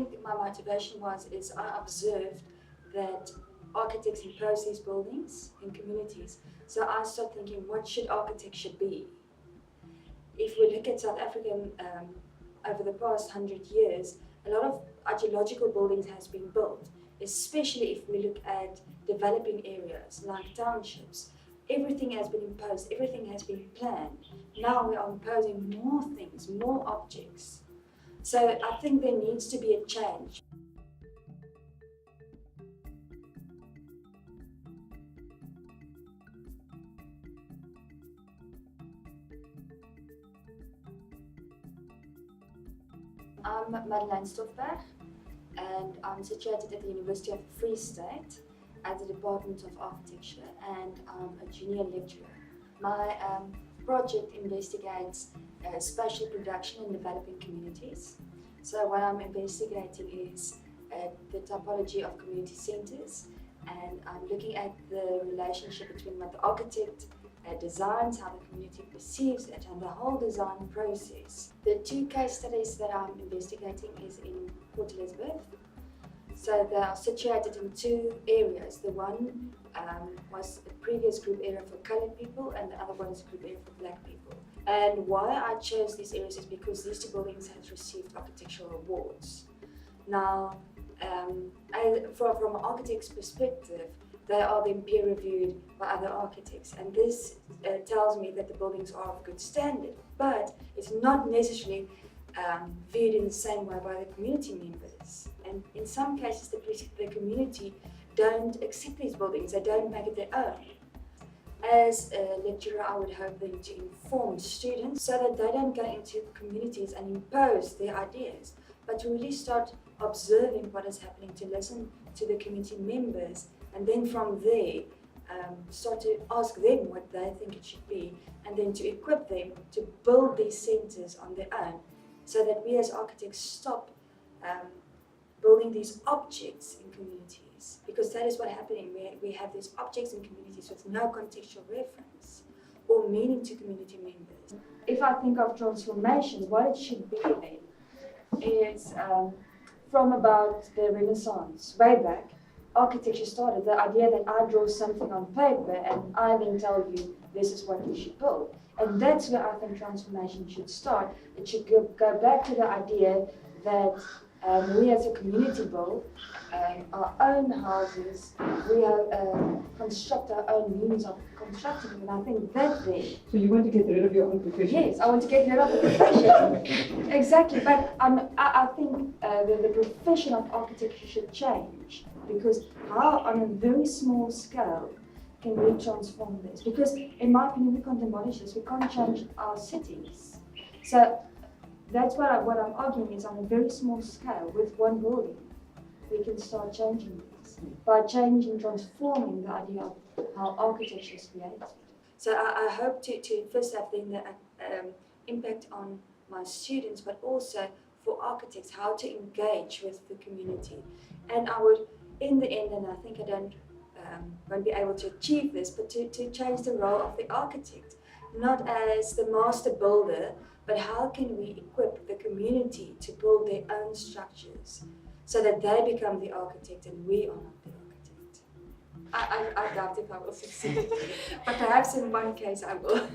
think my motivation is I observed that architects impose these buildings in communities. So I started thinking, what should architecture be? If we look at South Africa over the past 100 years, a lot of archaeological buildings has been built, especially if we look at developing areas like townships. Everything has been imposed, everything has been planned. Now we are imposing more things, more objects. So I think there needs to be a change. I'm Madelein Stoffberg, and I'm situated at the University of the Free State at the Department of Architecture, and I'm a junior lecturer. My project investigates spatial production in developing communities. So what I'm investigating is the typology of community centres, and I'm looking at the relationship between what the architect designs, how the community perceives it, and the whole design process. The two case studies that I'm investigating is in Port Elizabeth. So they are situated in two areas. The one was a previous group area for coloured people, and the other one is a group area for black people. And why I chose these areas is because these two buildings have received architectural awards. Now, from an architect's perspective, they are then peer reviewed by other architects, and this tells me that the buildings are of good standard, but it's not necessarily viewed in the same way by the community members. And in some cases, the community don't accept these buildings, they don't make it their own. As a lecturer, I would hope them to inform students so that they don't go into communities and impose their ideas, but to really start observing what is happening, to listen to the community members, and then from there start to ask them what they think it should be, and then to equip them to build these centres on their own, so that we as architects stop building these objects in communities, because that is what's happening. We have these objects in communities with no contextual reference or meaning to community members. If I think of transformations, what it should be then is from about the Renaissance, way back, architecture started. The idea that I draw something on paper and I then tell you this is what you should build. And that's where I think transformation should start. It should go back to the idea that we as a community build our own houses, we construct our own means of constructing them, and I think that there. So you want to get rid of your own profession? Yes, I want to get rid of the profession. Exactly, but I think the profession of architecture should change, because how on a very small scale can we transform this? Because in my opinion, we can't demolish this, we can't change our cities. So that's what I'm arguing is on a very small scale, with one building, we can start changing this by transforming the idea of how architecture is created. So I hope to first have then the impact on my students, but also for architects, how to engage with the community. And I would, in the end, and I think I won't be able to achieve this, but to change the role of the architect, not as the master builder, but how can we equip the community to build their own structures so that they become the architect and we are not the architect. I doubt if I will succeed, but perhaps in one case I will.